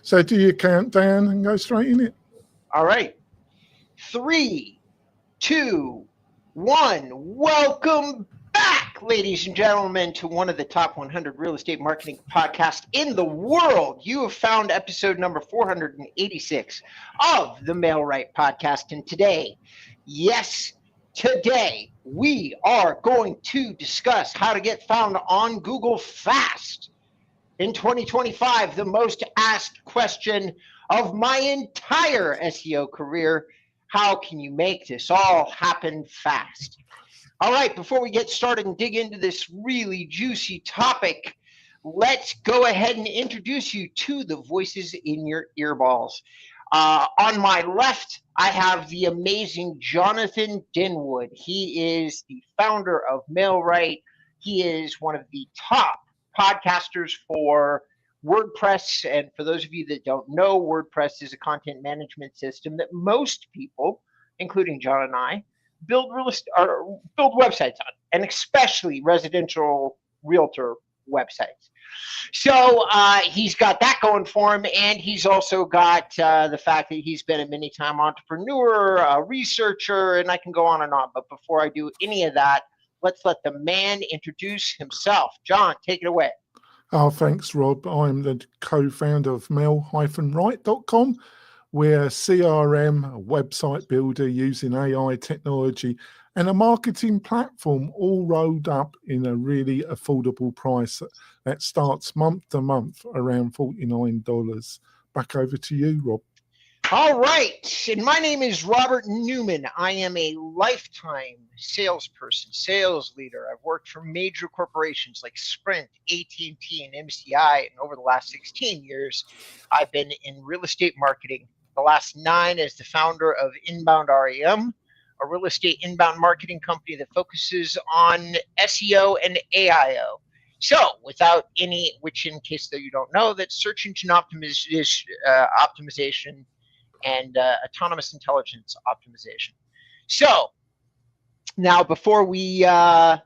So do you count down and go straight in it? All right. 3, 2, 1. Welcome back, ladies and gentlemen, to one of the top 100 real estate marketing podcasts in the world. You have found episode number 486 of the Mail-Right podcast. And today, today, we are going to discuss how to get found on Google fast. In 2025, the most asked question of my entire SEO career: how can you make this all happen fast? All right, before we get started and dig into this really juicy topic, let's go ahead and introduce you to the voices in your earballs. On my left, I have the amazing Jonathan Dinwood. He is the founder of Mail-Right. He is one of the top podcasters for WordPress. And for those of you that don't know, WordPress is a content management system that most people, including John and I, build websites on, and especially residential realtor websites. So he's got that going for him, and he's also got the fact that he's been a many-time entrepreneur, a researcher, and I can go on and on. But before I do any of that, let's let the man introduce himself. John, take it away. Oh, thanks, Rob. I'm the co-founder of mail-right.com. We're a CRM, a website builder using AI technology, and a marketing platform all rolled up in a really affordable price that starts month to month around $49. Back over to you, Rob. All right, and my name is Robert Newman. I am a lifetime salesperson, sales leader. I've worked for major corporations like Sprint, AT&T, and MCI, and over the last 16 years, I've been in real estate marketing. The last 9 as the founder of Inbound REM, a real estate inbound marketing company that focuses on SEO and AIO. So without any, which in case though you don't know, that's search engine optimization and autonomous intelligence optimization. So now before we dig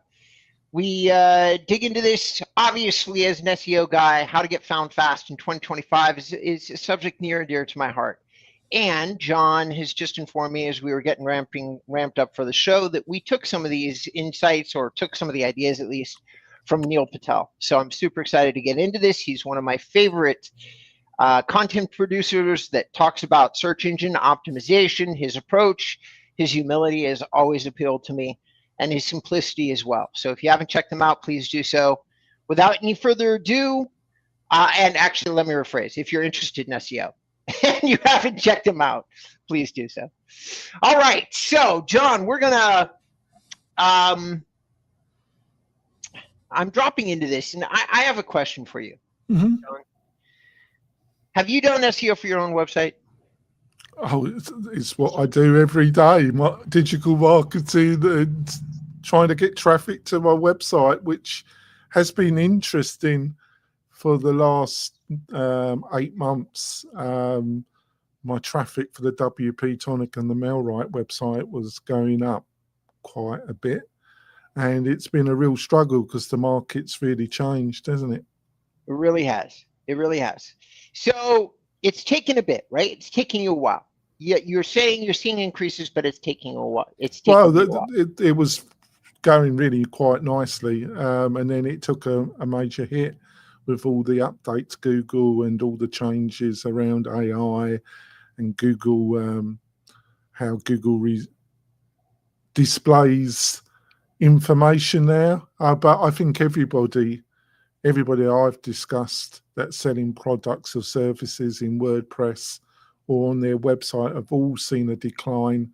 into this, obviously as an SEO guy, how to get found fast in 2025 is a subject near and dear to my heart. And John has just informed me as we were getting ramped up for the show that we took some of these insights, or took some of the ideas at least, from Neil Patel. So I'm super excited to get into this. He's one of my favorite content producers that talks about search engine optimization. His approach, his humility has always appealed to me, and his simplicity as well. So if you haven't checked them out, please do so. Without any further ado, and actually let me rephrase, if you're interested in SEO and you haven't checked them out, please do so. All right, so John, we're gonna, I'm dropping into this, and I have a question for you. Mm-hmm. John, have you done SEO for your own website? Oh, it's what I do every day. My digital marketing, trying to get traffic to my website, which has been interesting for the last 8 months. My traffic for the WP Tonic and the Mail-Right website was going up quite a bit. And it's been a real struggle because the market's really changed, hasn't it? It really has. It really has. So it's taken a bit, right? It's taking you a while. You're saying you're seeing increases, but it's taking a while. It was going really quite nicely, and then it took a major hit with all the updates, Google, and all the changes around AI and Google, how Google displays information there. But I think everybody I've discussed that's selling products or services in WordPress or on their website have all seen a decline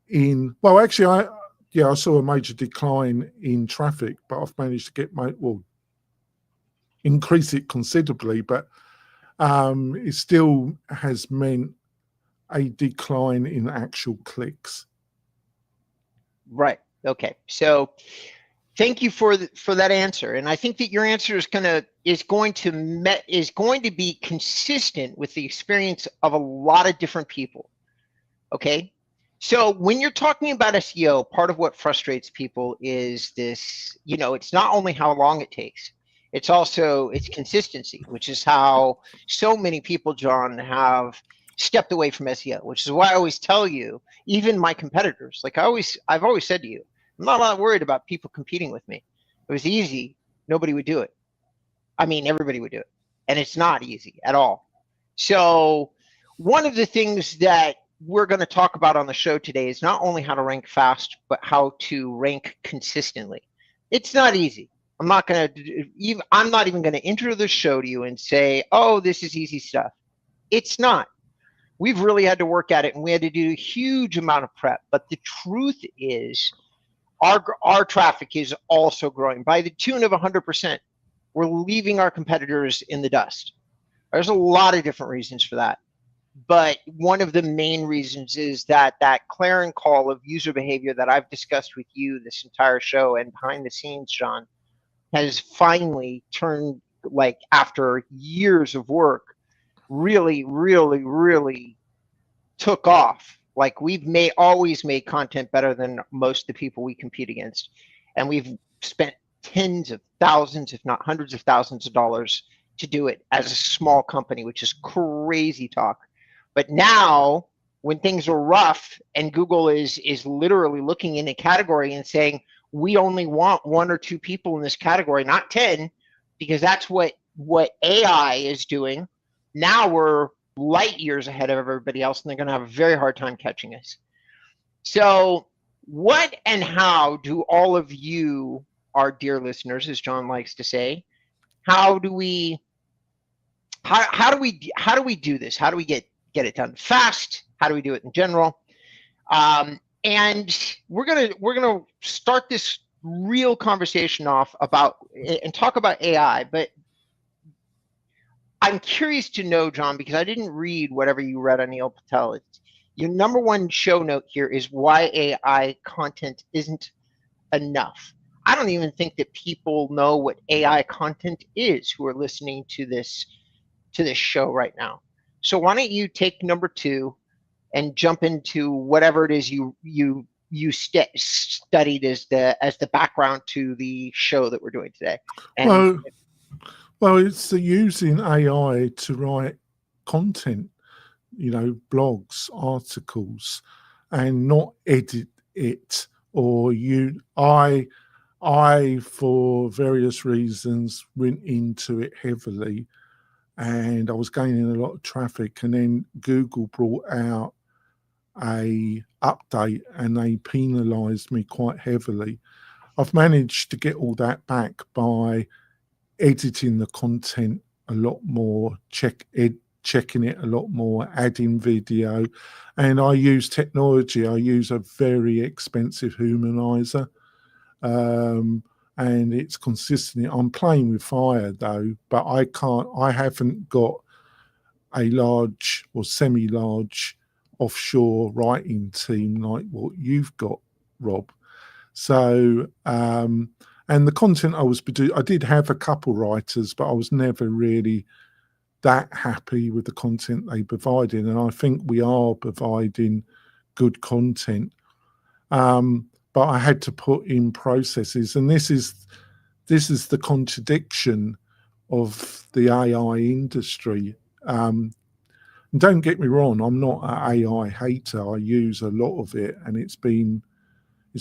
in, well, actually, I saw a major decline in traffic, but I've managed to increase it considerably, but it still has meant a decline in actual clicks. Right. Okay. So thank you for that answer, and I think that your answer is going to be consistent with the experience of a lot of different people. Okay. So when you're talking about SEO, part of what frustrates people is this, it's not only how long it takes, It's also it's consistency, which is how so many people, John, have stepped away from SEO, which is why I always tell you, even my competitors, like I've always said to you, I'm not all that worried about people competing with me. If it was easy, nobody would do it. I mean, everybody would do it. And it's not easy at all. So one of the things that we're going to talk about on the show today is not only how to rank fast, but how to rank consistently. It's not easy. I'm not even going to intro the show to you and say, oh, this is easy stuff. It's not. We've really had to work at it, and we had to do a huge amount of prep. But the truth is, our traffic is also growing by the tune of 100%. We're leaving our competitors in the dust. There's a lot of different reasons for that. But one of the main reasons is that clarion call of user behavior that I've discussed with you this entire show and behind the scenes, John, has finally turned, like after years of work, really, really, really took off. Like we've always made content better than most of the people we compete against. And we've spent tens of thousands, if not hundreds of thousands of dollars to do it as a small company, which is crazy talk. But now when things are rough and Google is literally looking in a category and saying, we only want 1 or 2 people in this category, not 10, because that's what AI is doing. Now we're light years ahead of everybody else, and they're going to have a very hard time catching us. So what and how do all of you, our dear listeners, as John likes to say, how do we do this? How do we get it done fast? How do we do it in general? And we're gonna start this real conversation off about and talk about AI. But I'm curious to know, John, because I didn't read whatever you read on Neil Patel. Your number one show note here is why AI content isn't enough. I don't even think that people know what AI content is who are listening to this show right now. So why don't you take number 2 and jump into whatever it is you studied as the background to the show that we're doing today. And well, it's using AI to write content, blogs, articles, and not edit it. Or I, for various reasons, went into it heavily, and I was gaining a lot of traffic. And then Google brought out a update, and they penalised me quite heavily. I've managed to get all that back by editing the content a lot more, checking it a lot more, adding video, and I use technology. I use a very expensive humanizer, and it's consistent. I'm playing with fire though, but I haven't got a large or semi-large offshore writing team like what you've got, Rob. So and the content I did have a couple writers, but I was never really that happy with the content they provided, and I think we are providing good content. But I had to put in processes, and this is the contradiction of the AI industry. And don't get me wrong, I'm not an AI hater. I use a lot of it, and it's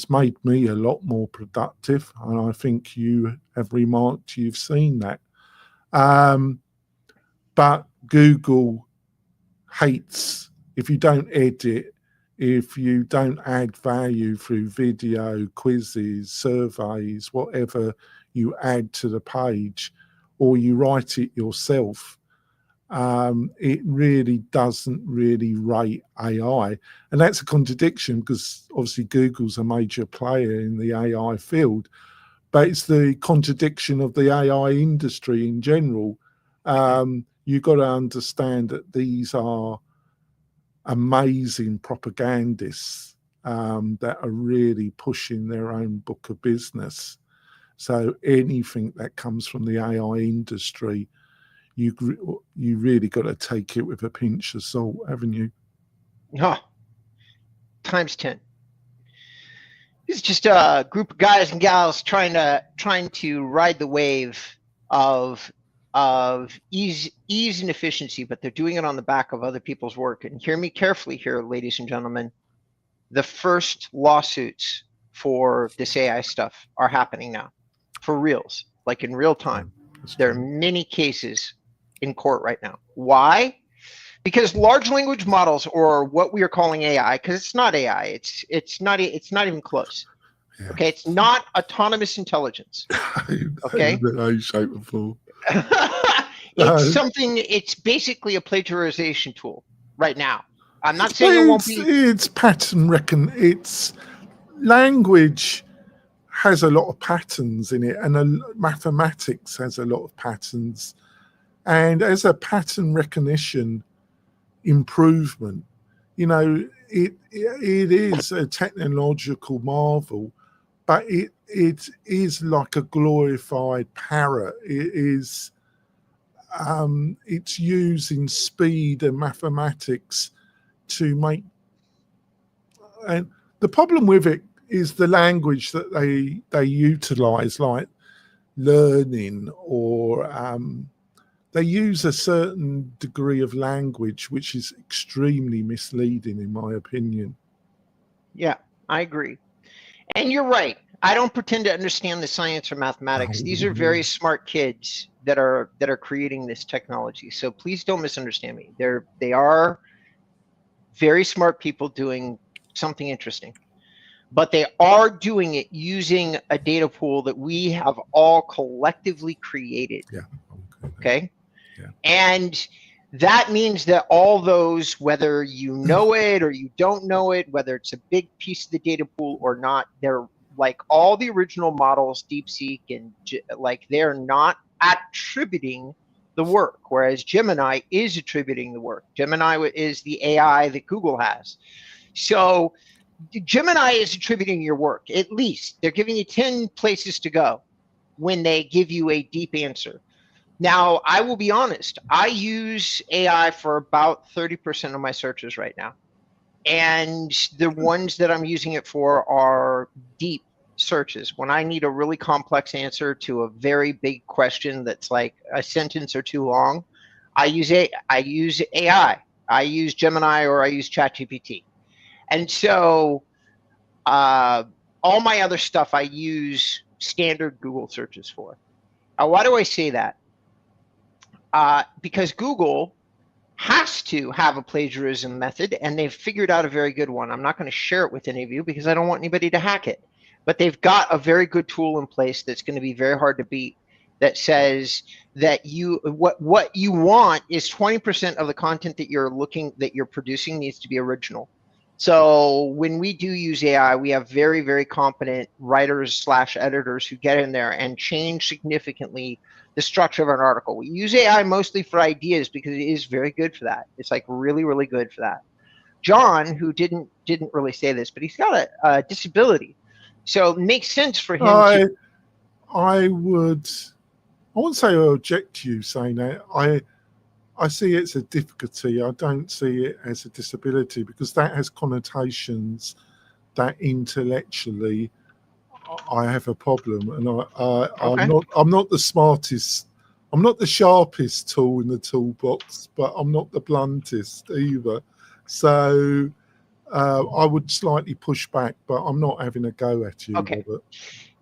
made me a lot more productive, and I think you have remarked you've seen that. But Google hates if you don't edit, if you don't add value through video, quizzes, surveys, whatever you add to the page, or you write it yourself. It really doesn't really rate AI. And that's a contradiction, because obviously Google's a major player in the AI field, but it's the contradiction of the AI industry in general. You've got to understand that these are amazing propagandists that are really pushing their own book of business. So anything that comes from the AI industry, you really got to take it with a pinch of salt, haven't you? Times 10. It's just a group of guys and gals trying to ride the wave of of ease and efficiency, but they're doing it on the back of other people's work. And hear me carefully here, ladies and gentlemen. The first lawsuits for this AI stuff are happening now, for reals, like in real time. There are many cases in court right now. Why? Because large language models, or what we are calling AI, because it's not AI, it's not even close. Yeah. Okay, it's not autonomous intelligence. Okay, no shape or form. It's something. It's basically a plagiarization tool right now. I'm not saying it won't be. It's pattern It's language has a lot of patterns in it, and mathematics has a lot of patterns. And as a pattern recognition improvement, it is a technological marvel, but it is like a glorified parrot. It is it's using speed and mathematics to make, and the problem with it is the language that they utilize, like learning, or they use a certain degree of language which is extremely misleading, in my opinion. Yeah, I agree. And you're right. I don't pretend to understand the science or mathematics. These are very smart kids that are creating this technology. So please don't misunderstand me. They are very smart people doing something interesting. But they are doing it using a data pool that we have all collectively created. Yeah. Okay. Yeah. And that means that all those, whether you know it or you don't know it, whether it's a big piece of the data pool or not, they're like all the original models, DeepSeek, and like they're not attributing the work, whereas Gemini is attributing the work. Gemini is the AI that Google has. So Gemini is attributing your work. At least they're giving you 10 places to go when they give you a deep answer. Now, I will be honest, I use AI for about 30% of my searches right now. And the ones that I'm using it for are deep searches. When I need a really complex answer to a very big question that's like a sentence or two long, I use AI. I use Gemini, or I use ChatGPT. And so all my other stuff I use standard Google searches for. Why do I say that? Because Google has to have a plagiarism method, and they've figured out a very good one. I'm not going to share it with any of you because I don't want anybody to hack it. But they've got a very good tool in place that's going to be very hard to beat, that says that what you want is 20% of the content that you're producing needs to be original. So when we do use AI, we have very, very competent writers/editors who get in there and change significantly the structure of an article. We use AI mostly for ideas because it is very good for that. It's like really, really good for that. John, who didn't really say this, but he's got a disability, so it makes sense for him to. I wouldn't say I object to you saying that. I see it as a difficulty. I don't see it as a disability, because that has connotations that intellectually I have a problem, and I'm not the smartest. I'm not the sharpest tool in the toolbox, but I'm not the bluntest either. So I would slightly push back, but I'm not having a go at you, Okay. Robert.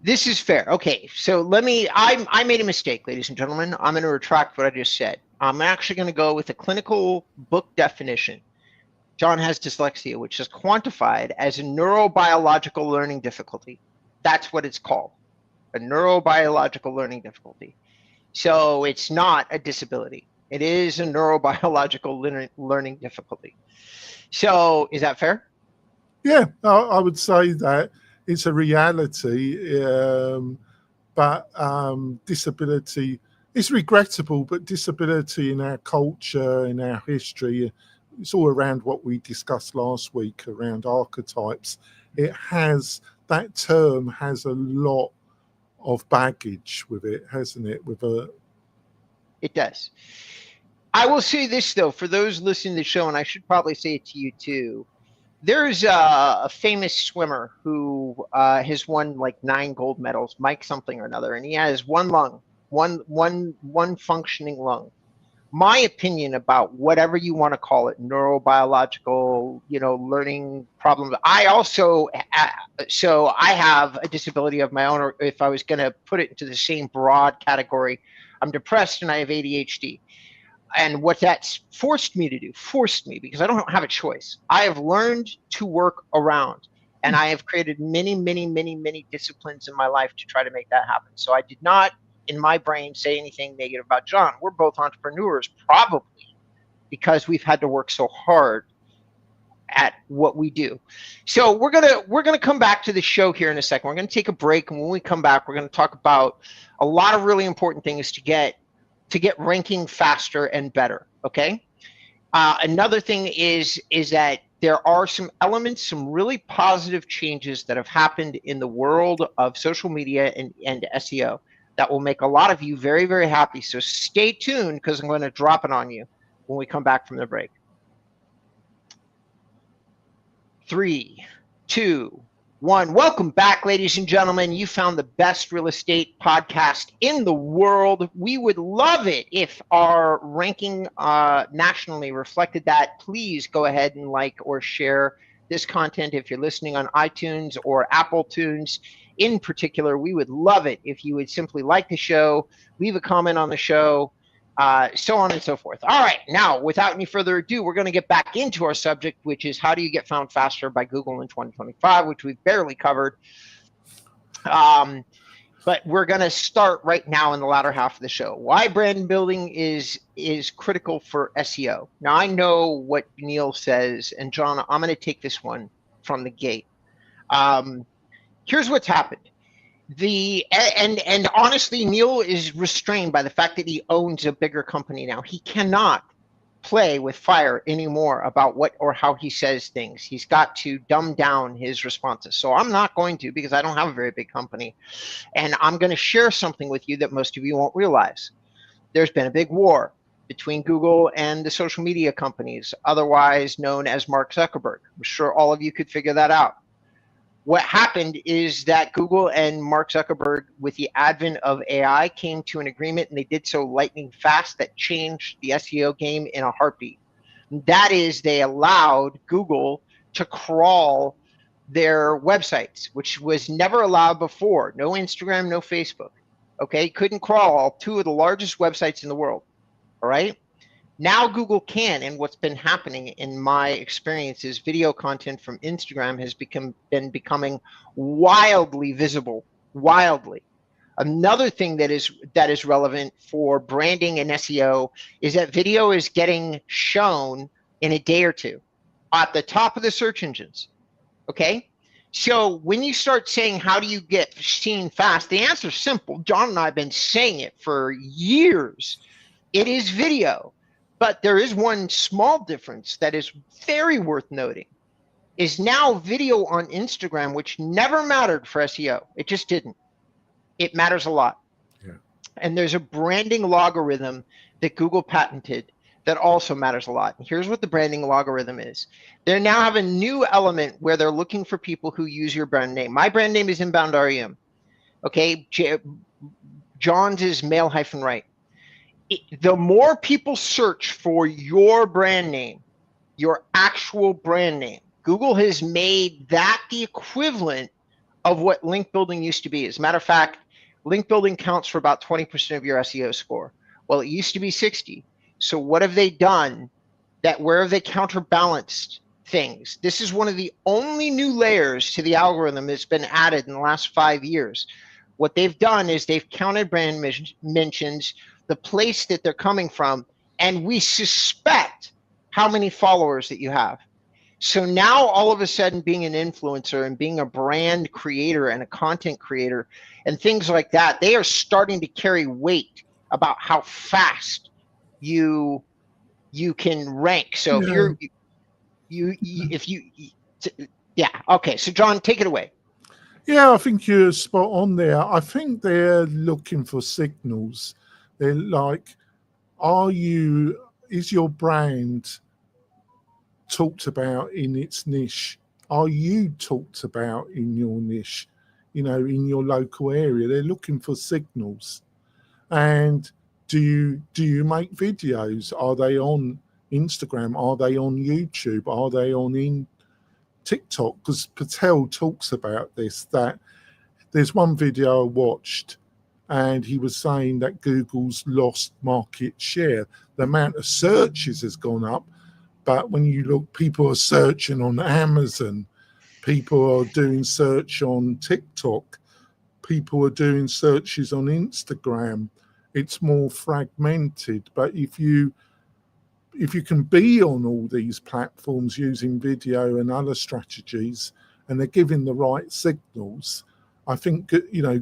This is fair. Okay, so I made a mistake, ladies and gentlemen. I'm going to retract what I just said. I'm actually going to go with a clinical book definition. John has dyslexia, which is quantified as a neurobiological learning difficulty. That's what it's called, a neurobiological learning difficulty. So it's not a disability. It is a neurobiological learning difficulty. So is that fair? Yeah, I would say that it's a reality, but disability is regrettable, but disability in our culture, in our history, it's all around what we discussed last week around archetypes. That term has a lot of baggage with it, hasn't it? It does. I will say this, though, for those listening to the show, and I should probably say it to you too. There's a famous swimmer who has won like 9 gold medals, Mike something or another, and he has one lung. one functioning lung. My opinion about whatever you want to call it, neurobiological, learning problem. I also, so I have a disability of my own, or if I was going to put it into the same broad category, I'm depressed and I have ADHD. And what that's forced me, because I don't have a choice. I have learned to work around, and I have created many, many, many, many disciplines in my life to try to make that happen. So I did not, in my brain, say anything negative about John. We're both entrepreneurs, probably because we've had to work so hard at what we do. So we're gonna come back to the show here in a second. We're gonna take a break, and when we come back, we're gonna talk about a lot of really important things to get ranking faster and better. Okay. Another thing is that there are some elements, some really positive changes that have happened in the world of social media and SEO that will make a lot of you very, very happy. So stay tuned, because I'm going to drop it on you when we come back from the break. 3, 2, 1. Welcome back, ladies and gentlemen. You found the best real estate podcast in the world. We would love it if our ranking nationally reflected that. Please go ahead and like or share this content if you're listening on iTunes or Apple Tunes. In particular, we would love it if you would simply like the show, leave a comment on the show, so on and so forth. All right, now, without any further ado, we're going to get back into our subject, which is how do you get found faster by Google in 2025, which we've barely covered. But we're going to start right now in the latter half of the show. Why brand building is critical for SEO. Now, I know what Neil says, and John, I'm going to take this one from the gate. Here's what's happened. And honestly, Neil is restrained by the fact that he owns a bigger company now. He cannot play with fire anymore about what or how he says things. He's got to dumb down his responses. So I'm not going to, because I don't have a very big company. And I'm going to share something with you that most of you won't realize. There's been a big war between Google and the social media companies, otherwise known as Mark Zuckerberg. I'm sure all of you could figure that out. What happened is that Google and Mark Zuckerberg, with the advent of AI, came to an agreement, and they did so lightning fast, that changed the SEO game in a heartbeat. That is, they allowed Google to crawl their websites, which was never allowed before. No Instagram, no Facebook. Okay, couldn't crawl two of the largest websites in the world. All right. Now Google can, and what's been happening in my experience is video content from Instagram has been becoming wildly visible, wildly. Another thing that is relevant for branding and SEO is that video is getting shown in a day or two at the top of the search engines. Okay, so when you start saying how do you get seen fast, the answer is simple. John and I have been saying it for years. It is video. But there is one small difference that is very worth noting, is now video on Instagram, which never mattered for SEO. It just didn't. It matters a lot. Yeah. And there's a branding logarithm that Google patented that also matters a lot. And here's what the branding logarithm is. They now have a new element where they're looking for people who use your brand name. My brand name is Inbound REM. Okay, John's is male-right. The more people search for your brand name, your actual brand name, Google has made that the equivalent of what link building used to be. As a matter of fact, link building counts for about 20% of your SEO score. Well, it used to be 60. So what have they done where have they counterbalanced things? This is one of the only new layers to the algorithm that's been added in the last 5 years. What they've done is they've counted brand mentions, the place that they're coming from, and we suspect how many followers that you have. So now all of a sudden, being an influencer and being a brand creator and a content creator and things like that, they are starting to carry weight about how fast you can rank. So okay. So John, take it away. Yeah, I think you're spot on there. I think they're looking for signals. They're like, is your brand talked about in its niche? Are you talked about in your niche, in your local area? They're looking for signals. And do you make videos? Are they on Instagram? Are they on YouTube? Are they on TikTok? Because Patel talks about this, that there's one video I watched and he was saying that Google's lost market share. The amount of searches has gone up, but when you look, people are searching on Amazon, people are doing search on TikTok, people are doing searches on Instagram. It's more fragmented. But if you can be on all these platforms using video and other strategies, and they're giving the right signals, I think,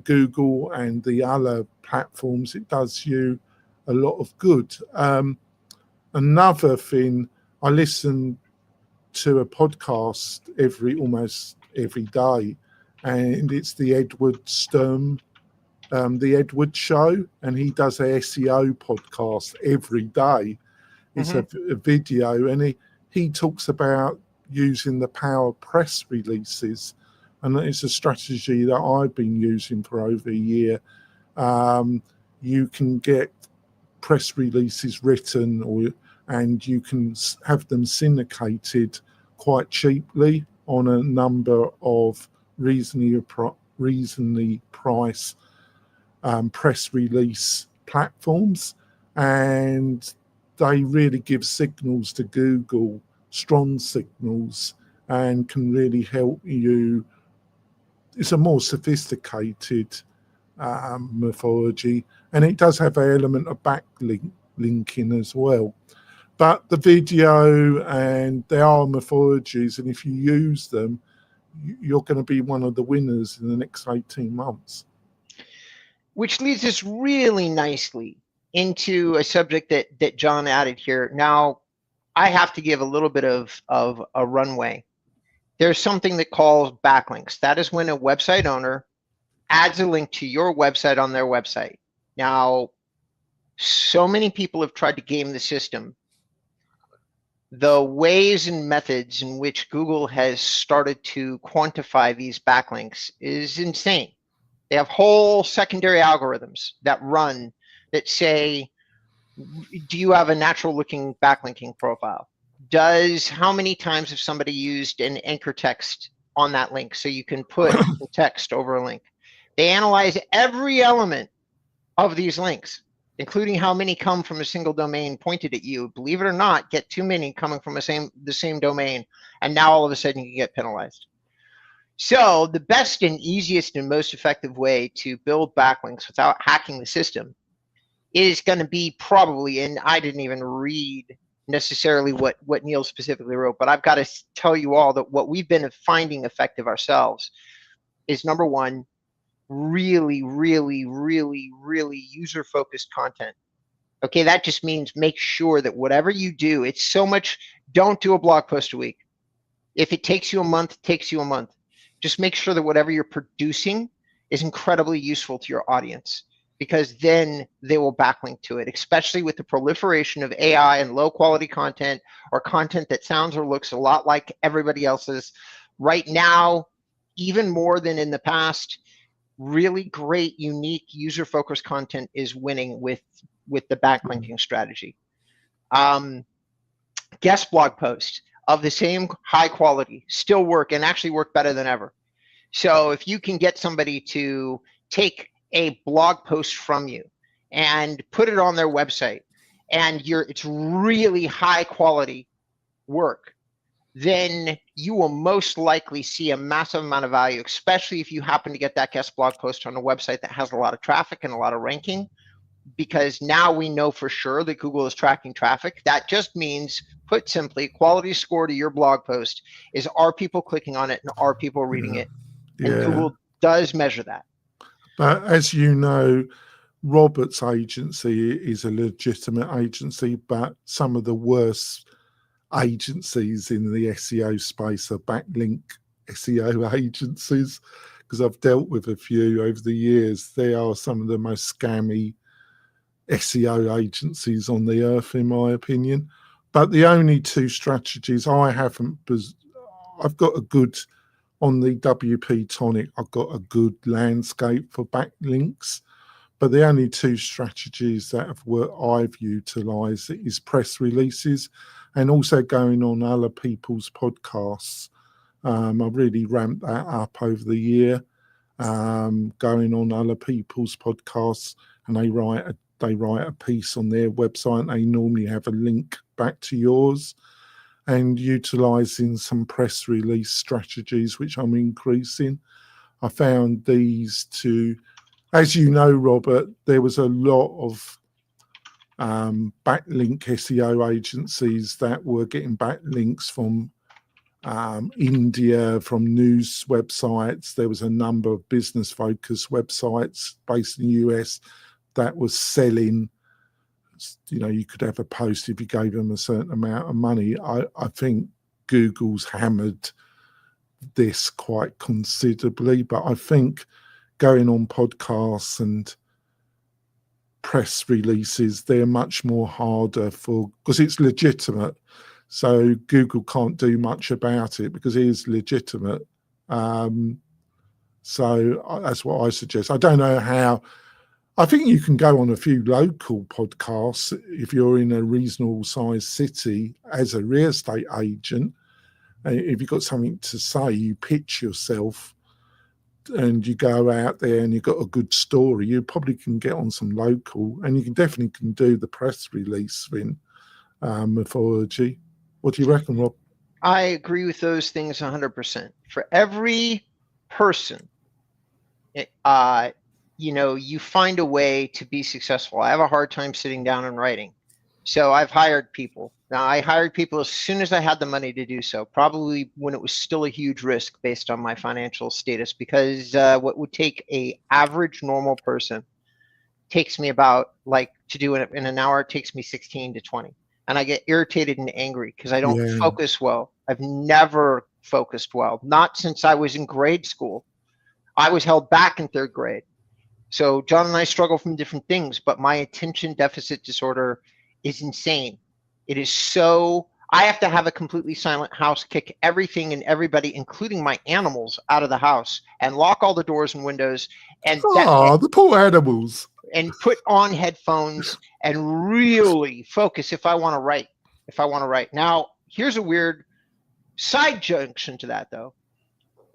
Google and the other platforms, it does you a lot of good. Another thing, I listen to a podcast almost every day, and it's the Edward Sturm, the Edward Show, and he does a SEO podcast every day. It's a video, and he talks about using the power of press releases, and it's a strategy that I've been using for over a year. You can get press releases written, and you can have them syndicated quite cheaply on a number of reasonably priced press release platforms, and they really give signals to Google, strong signals, and can really help you. It's a more sophisticated methodology, and it does have an element of backlinking as well. But the video, and there are methodologies, and if you use them, you're going to be one of the winners in the next 18 months. Which leads us really nicely into a subject that John added here. Now, I have to give a little bit of a runway. There's something that calls backlinks. That is when a website owner adds a link to your website on their website. Now, so many people have tried to game the system. The ways and methods in which Google has started to quantify these backlinks is insane. They have whole secondary algorithms that run that say, do you have a natural looking backlinking profile? How many times have somebody used an anchor text on that link so you can put the text over a link? They analyze every element of these links, including how many come from a single domain pointed at you. Believe it or not, get too many coming from the same domain, and now all of a sudden you get penalized. So the best and easiest and most effective way to build backlinks without hacking the system is going to be probably, and I didn't even read necessarily what Neil specifically wrote, but I've got to tell you all that what we've been finding effective ourselves is, number one, really, really, really, really user-focused content. Okay, that just means make sure that whatever you do, it's so much, don't do a blog post a week. If it takes you a month, it takes you a month. Just make sure that whatever you're producing is incredibly useful to your audience, because then they will backlink to it, especially with the proliferation of AI and low quality content, or content that sounds or looks a lot like everybody else's. Right now, even more than in the past, really great, unique, user-focused content is winning with the backlinking strategy. Guest blog posts of the same high quality still work, and actually work better than ever. So if you can get somebody to take a blog post from you and put it on their website, and it's really high quality work, then you will most likely see a massive amount of value, especially if you happen to get that guest blog post on a website that has a lot of traffic and a lot of ranking, because now we know for sure that Google is tracking traffic. That just means, put simply, quality score to your blog post is, are people clicking on it and are people reading it? And Google does measure that. But as you know, Robert's agency is a legitimate agency, but some of the worst agencies in the SEO space are backlink SEO agencies, because I've dealt with a few over the years. They are some of the most scammy SEO agencies on the earth, in my opinion. But the only two strategies I've got a good, on the WP Tonic, I've got a good landscape for backlinks. But the only two strategies that I've utilised is press releases and also going on other people's podcasts. I've really ramped that up over the year, going on other people's podcasts, and they write a piece on their website. And they normally have a link back to yours, and utilising some press release strategies, which I'm increasing. I found these two, as you know, Robert, there was a lot of backlink SEO agencies that were getting backlinks from India, from news websites. There was a number of business focused websites based in the US that was selling. You could have a post if you gave them a certain amount of money. I think Google's hammered this quite considerably, but I think going on podcasts and press releases, they're much more harder because it's legitimate. So Google can't do much about it because it is legitimate. So that's what I suggest. I don't know how. I think you can go on a few local podcasts if you're in a reasonable sized city as a real estate agent. If you've got something to say, you pitch yourself and you go out there and you've got a good story, you probably can get on some local, and you definitely can do the press release thing, mythology. What do you reckon, Rob? I agree with those things 100%. For every person, you find a way to be successful. I have a hard time sitting down and writing. So I've hired people. Now, I hired people as soon as I had the money to do so, probably when it was still a huge risk based on my financial status, because what would take a average normal person takes me about, to do it in an hour, it takes me 16 to 20. And I get irritated and angry because I don't focus well. I've never focused well, not since I was in grade school. I was held back in third grade. So John and I struggle from different things, but my attention deficit disorder is insane. It is so, I have to have a completely silent house, kick everything and everybody, including my animals, out of the house and lock all the doors and windows. And the poor animals. And put on headphones and really focus if I want to write. Now, here's a weird side junction to that, though.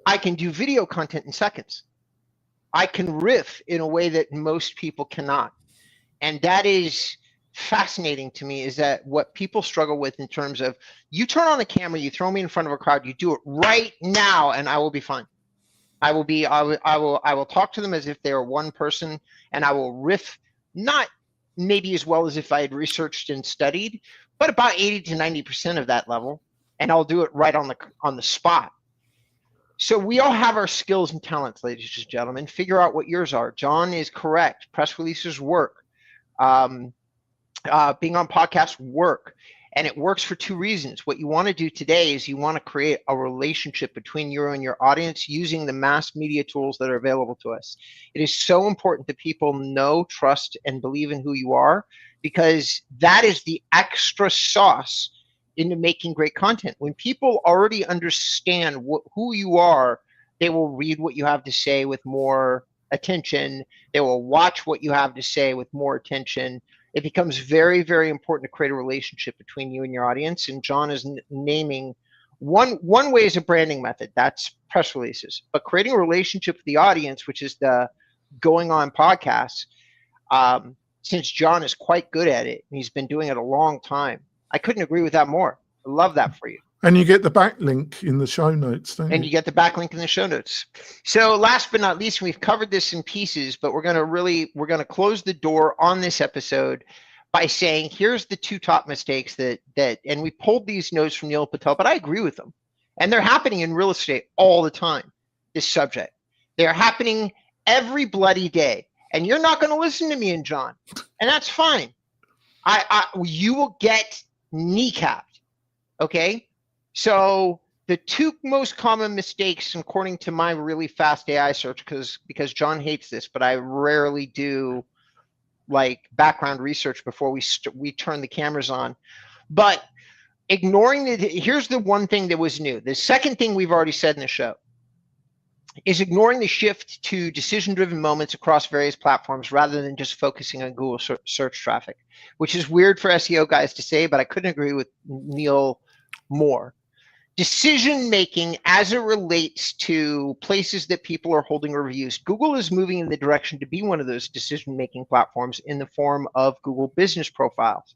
I can do video content in seconds. I can riff in a way that most people cannot. And that is fascinating to me, is that what people struggle with in terms of, you turn on the camera, you throw me in front of a crowd, you do it right now, and I will be fine. I will talk to them as if they are one person, and I will riff, not maybe as well as if I had researched and studied, but about 80 to 90% of that level, and I'll do it right on the spot. So we all have our skills and talents, ladies and gentlemen. Figure out what yours are. John is correct. Press releases work. Being on podcasts work. And it works for two reasons. What you want to do today is you want to create a relationship between you and your audience using the mass media tools that are available to us. It is so important that people know, trust, and believe in who you are, because that is the extra sauce into making great content. When people already understand who you are, they will read what you have to say with more attention. They will watch what you have to say with more attention. It becomes very, very important to create a relationship between you and your audience. And John is naming one way is a branding method. That's press releases. But creating a relationship with the audience, which is the going on podcasts, since John is quite good at it, and he's been doing it a long time, I couldn't agree with that more. I love that for you. And you get the backlink in the show notes, don't you? And you get the backlink in the show notes. So last but not least, we've covered this in pieces, but we're going to close the door on this episode by saying, here's the two top mistakes that and we pulled these notes from Neil Patel, but I agree with them. And they're happening in real estate all the time, this subject. They're happening every bloody day. And you're not going to listen to me and John. And that's fine. You will get kneecapped. Okay? So the two most common mistakes, according to my really fast AI search, because John hates this, but I rarely do background research before we turn the cameras on. But ignoring here's the one thing that was new. The second thing we've already said in the show. is ignoring the shift to decision-driven moments across various platforms rather than just focusing on Google search traffic, which is weird for SEO guys to say, but I couldn't agree with Neil more. Decision making as it relates to places that people are holding reviews. Google is moving in the direction to be one of those decision making platforms in the form of Google business profiles.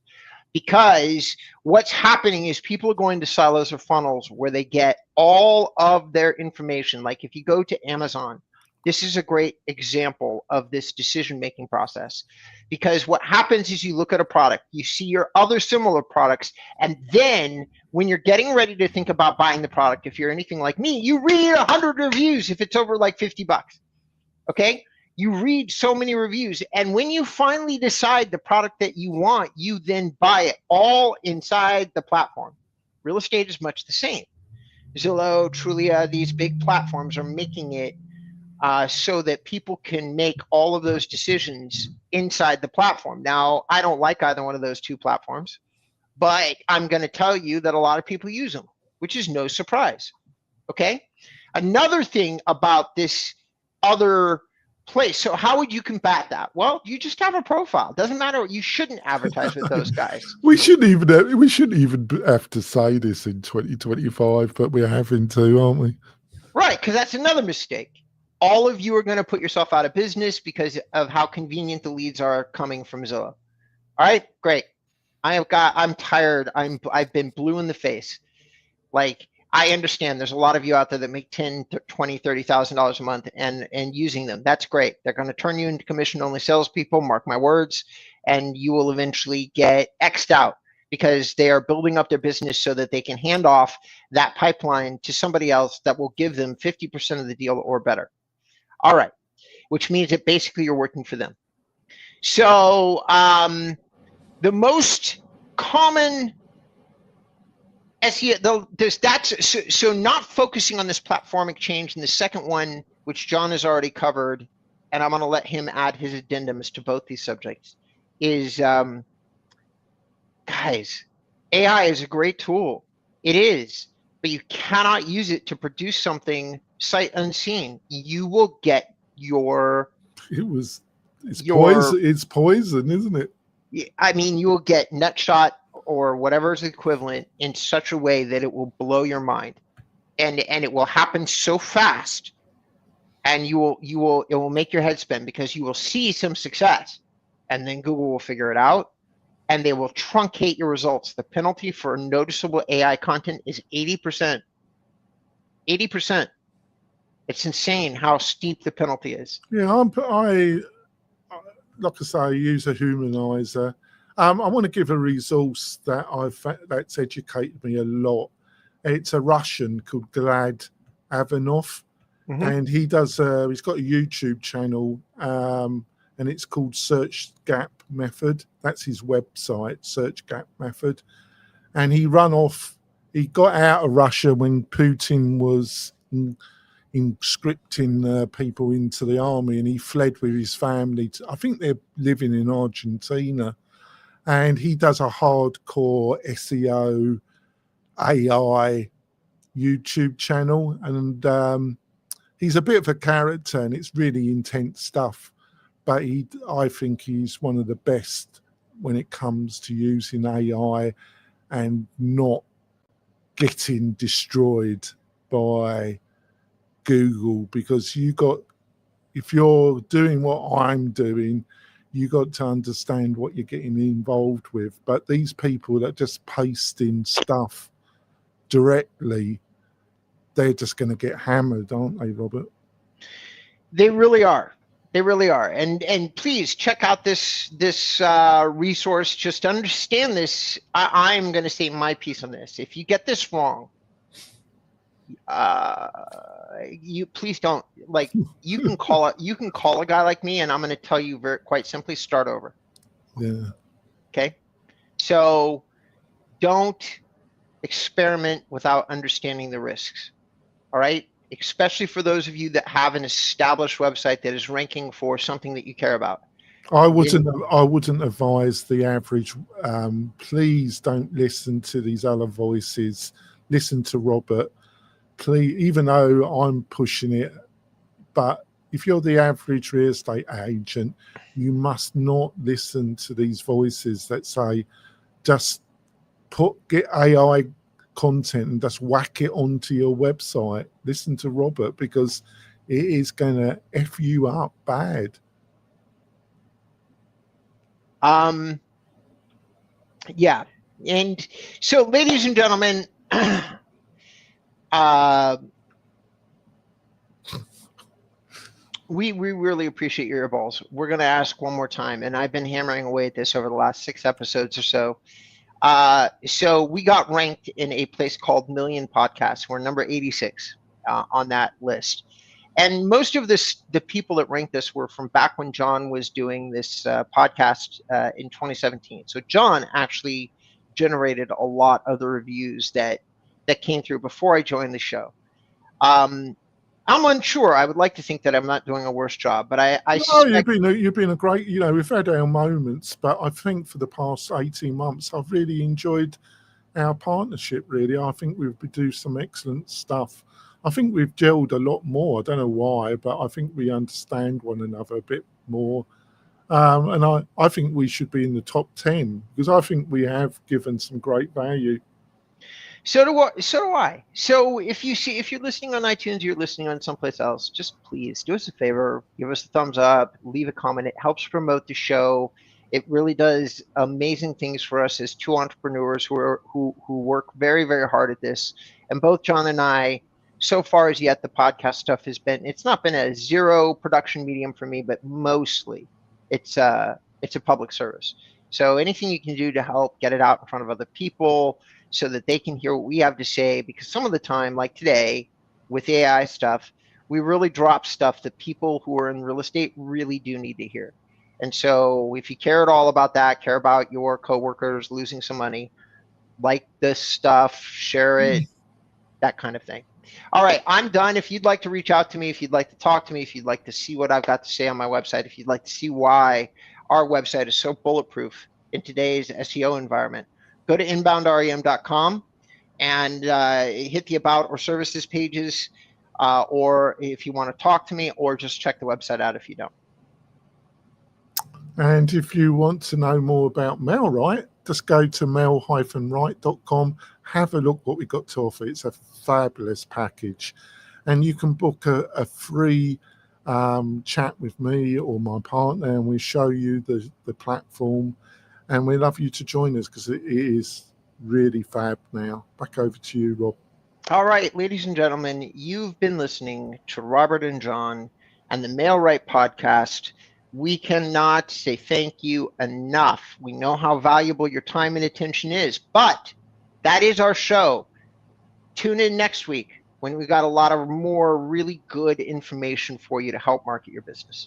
Because what's happening is people are going to silos or funnels where they get all of their information. Like if you go to Amazon, this is a great example of this decision-making process. Because what happens is you look at a product, you see your other similar products, and then when you're getting ready to think about buying the product, if you're anything like me, you read 100 reviews if it's over like 50 bucks, okay? You read so many reviews, and when you finally decide the product that you want, you then buy it all inside the platform. Real estate is much the same. Zillow, Trulia, these big platforms are making it so that people can make all of those decisions inside the platform. Now, I don't like either one of those two platforms, but I'm going to tell you that a lot of people use them, which is no surprise, okay? Another thing about this other place. So how would you combat that? Well, you just have a profile. Doesn't matter. You shouldn't advertise with those guys. We shouldn't even have to say this in 2025, but we're having to, aren't we? Right, because that's another mistake. All of you are going to put yourself out of business because of how convenient the leads are coming from Zillow. All right, great. I'm tired. I've been blue in the face. Like, I understand there's a lot of you out there that make $10, $20, $30,000 a month and using them. That's great. They're going to turn you into commission-only salespeople, mark my words, and you will eventually get X'd out because they are building up their business so that they can hand off that pipeline to somebody else that will give them 50% of the deal or better. All right, which means that basically you're working for them. So the most common SEO, so not focusing on this platformic change, and the second one, which John has already covered, and I'm going to let him add his addendums to both these subjects, is, guys, AI is a great tool. It is, but you cannot use it to produce something sight unseen. You will get it's poison, isn't it? I mean, you will get nutshot or whatever is equivalent in such a way that it will blow your mind, and it will happen so fast, and it will make your head spin because you will see some success, and then Google will figure it out, and they will truncate your results. The penalty for noticeable AI content is 80%. 80%. It's insane how steep the penalty is. Yeah, like I say, I use a humanizer. I want to give a resource that's educated me a lot. It's a Russian called Glad Avanov, and he's got a YouTube channel, and it's called Search Gap Method. That's his website, Search Gap Method. And he got out of Russia when Putin was conscripting people into the army, and he fled with his family. I think they're living in Argentina. And he does a hardcore SEO AI YouTube channel, and he's a bit of a character, and it's really intense stuff. But I think he's one of the best when it comes to using AI and not getting destroyed by Google, because if you're doing what I'm doing, you got to understand what you're getting involved with. But these people that just paste in stuff directly, they're just going to get hammered, aren't they, Robert? They really are. They really are. And please check out this resource. Just understand this. I'm going to say my piece on this. If you get this wrong, you please don't, like, you can call a guy like me, and I'm going to tell you quite simply, start over. Yeah. Okay. So don't experiment without understanding the risks. All right. Especially for those of you that have an established website that is ranking for something that you care about. I wouldn't advise the average. Please don't listen to these other voices. Listen to Robert. Please, even though I'm pushing it But if you're the average real estate agent, you must not listen to these voices that say, just get AI content and just whack it onto your website. Listen to Robert, because it is going to F you up bad. Yeah. And so, ladies and gentlemen, we really appreciate your eyeballs. We're going to ask one more time, and I've been hammering away at this over the last 6 episodes or so. So we got ranked in a place called Million Podcasts. We're number 86 on that list. And most of the people that ranked us were from back when John was doing this podcast in 2017. So John actually generated a lot of the reviews that came through before I joined the show. I'm unsure. I would like to think that I'm not doing a worse job, but I suspect... You've been a great, we've had our moments, but I think for the past 18 months, I've really enjoyed our partnership, really. I think we've produced some excellent stuff. I think we've gelled a lot more. I don't know why, but I think we understand one another a bit more. And I think we should be in the top 10, because I think we have given some great value. So do I. So if you're listening on iTunes, you're listening on someplace else, just please do us a favor, give us a thumbs up, leave a comment. It helps promote the show. It really does amazing things for us as two entrepreneurs who work very, very hard at this. And both John and I, so far as yet, the podcast stuff it's not been a zero production medium for me, but mostly it's a public service. So anything you can do to help get it out in front of other people, so that they can hear what we have to say, because some of the time, like today, with AI stuff, we really drop stuff that people who are in real estate really do need to hear. And so if you care at all about that, care about your coworkers losing some money, like this stuff, share it, that kind of thing. All right, I'm done. If you'd like to reach out to me, if you'd like to talk to me, if you'd like to see what I've got to say on my website, if you'd like to see why our website is so bulletproof in today's SEO environment, go to inboundrem.com and hit the About or Services pages, or if you want to talk to me, or just check the website out if you don't. And if you want to know more about MailRight, just go to mail-right.com, have a look what we've got to offer. It's a fabulous package. And you can book a free chat with me or my partner, and we show you the platform. And we'd love you to join us, because it is really fab now. Back over to you, Rob. All right, ladies and gentlemen, you've been listening to Robert and John and the MailRight podcast. We cannot say thank you enough. We know how valuable your time and attention is, but that is our show. Tune in next week when we got a lot of more really good information for you to help market your business.